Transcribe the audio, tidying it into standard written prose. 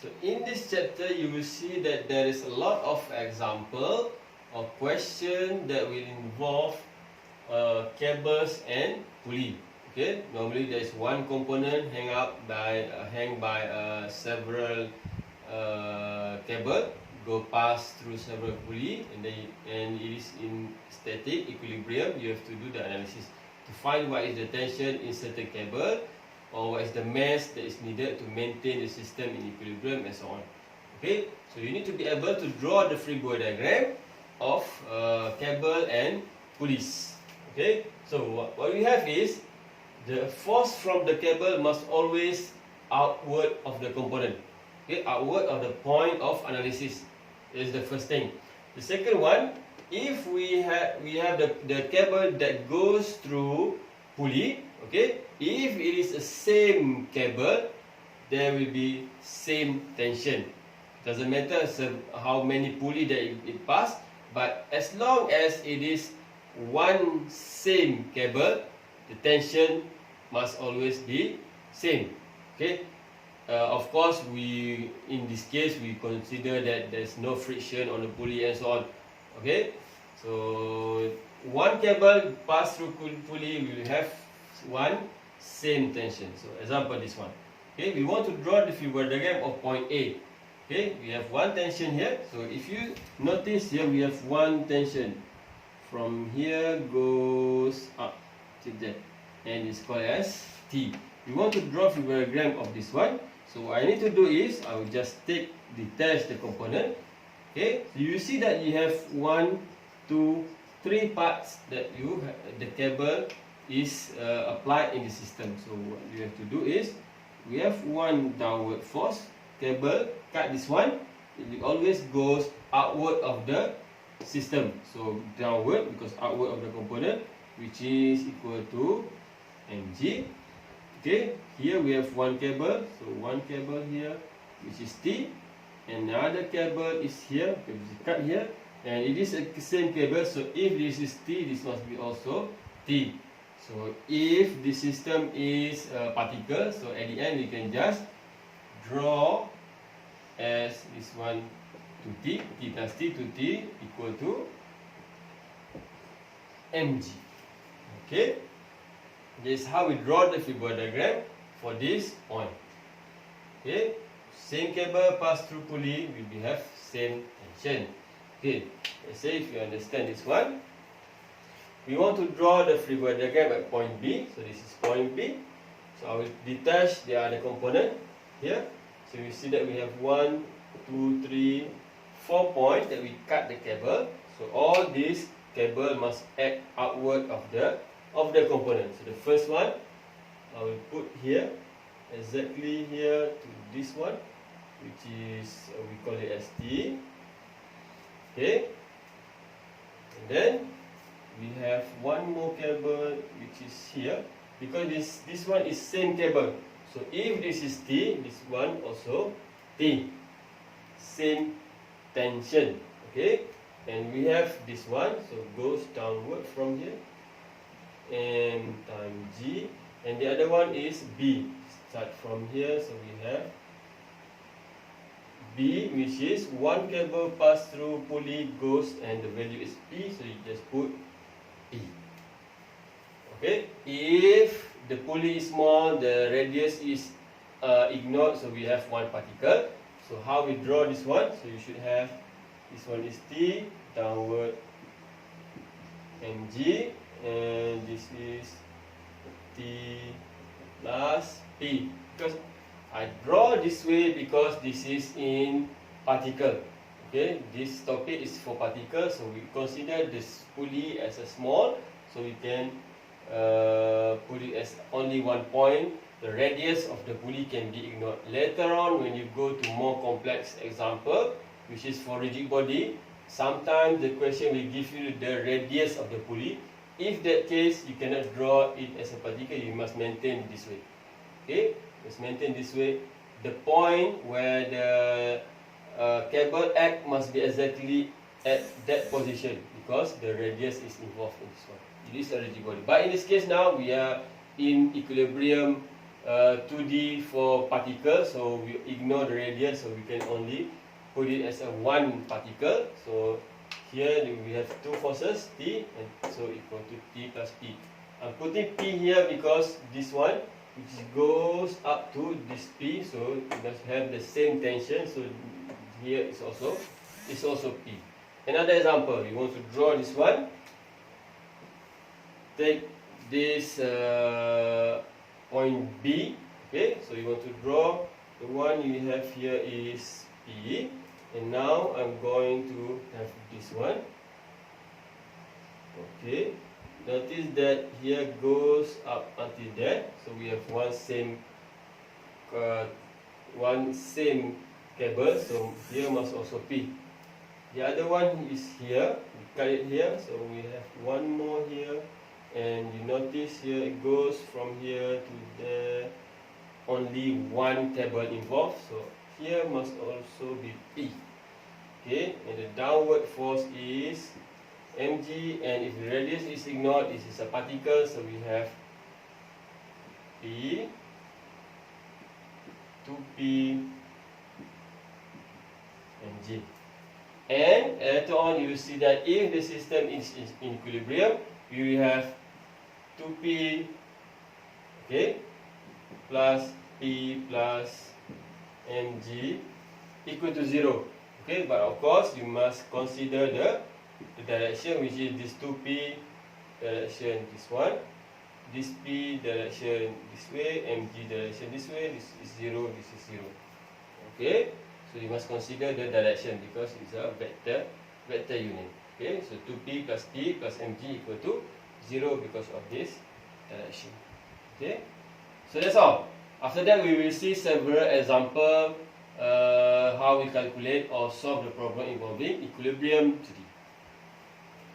So in this chapter, you will see that there is a lot of example or question that will involve cables and pulley. Okay, normally there is one component hang by several cable, go past through several pulley, and it is in static equilibrium. You have to do the analysis to find what is the tension in certain cable, or what is the mass that is needed to maintain the system in equilibrium, and so on. Okay, so you need to be able to draw the free body diagram of cable and pulleys. Okay, so what we have is the force from the cable must always outward of the component. Okay, outward of the point of analysis is the first thing. The second one, if we have the cable that goes through pulley, okay, if it is the same cable, there will be same tension. Doesn't matter how many pulley that it pass, but as long as it is one same cable, the tension must always be same. Okay. Of course, in this case we consider that there's no friction on the pulley and so on. Okay, so one cable pass through pulley will have one same tension. So example, this one. Okay, we want to draw the free body diagram of point A. Okay, we have one tension here. So if you notice here, we have one tension from here goes up to that, and it's called as T. We want to draw free body diagram of this one. So what I need to do is I will just detach the component. Okay, so you see that you have 1, 2, 3 parts that the cable is applied in the system. So what you have to do is we have one downward force. Cable cut this one, it always goes outward of the system. So downward because outward of the component, which is equal to mg. Okay, here we have one cable, so one cable here, which is T, and another cable is here, okay, which is cut here, and it is the same cable. So if this is T, this must be also T. So if the system is a particle, so at the end you can just draw as this one to T, T plus T to T equal to mg. Okay. This is how we draw the free body diagram for this point. Okay, same cable pass through pulley, we will have same tension. Okay, let's say if you understand this one, we want to draw the free body diagram at point B. So this is point B. So I will detach the other component here. So you see that we have 1, 2, 3, 4 points that we cut the cable. So all these cable must act outward of the component. So the first one I will put here, exactly here to this one, which is we call it as T. Okay, and then we have one more cable which is here, because this one is same cable. So if this is T, this one also T, same tension. Okay, and we have this one, so goes downward from here, M times G, and the other one is B. Start from here, so we have B, which is one cable pass through pulley goes, and the value is P, so you just put P. Okay, if the pulley is small, the radius is ignored, so we have one particle. So how we draw this one? So you should have this one is T, downward mg, and this is T plus P. Because I draw this way because this is in particle. Okay, this topic is for particle, so we consider this pulley as a small, so we can put it as only one point. The radius of the pulley can be ignored. Later on, when you go to more complex example, which is for rigid body, sometimes the question will give you the radius of the pulley. If that case, you cannot draw it as a particle, you must maintain this way. Okay, just maintain this way. The point where the cable act must be exactly at that position, because the radius is involved in this one. It is a rigid body. But in this case now, we are in equilibrium 2D for particle, so we ignore the radius, so we can only put it as a one particle. So here we have two forces, T, and so equal to T plus P. I'm putting P here because this one, which goes up to this P, so it must have the same tension. So here is also P. Another example, you want to draw this one. Take this point B. Okay, so you want to draw the one you have here is P, and now I'm going to have this one. Okay, notice that here goes up until there, so we have one same cable, so here must also P. The other one is here, we cut it here, so we have one more here, and you notice here it goes from here to there, only one cable involved, so here must also be P. Okay, and the downward force is mg, and if the radius is ignored, this is a particle, so we have P, 2P, mg. And later on you will see that if the system is in equilibrium, we will have 2P, okay, plus P plus mg equal to 0. Okay, but of course you must consider the direction, which is this 2P direction this one, this P direction this way, mg direction this way, this is 0, this is 0. Okay, so you must consider the direction because it's a vector unit. Okay, so 2P plus P plus mg equal to 0 because of this direction. Okay, so that's all. After that, we will see several examples how we calculate or solve the problem involving equilibrium 2D.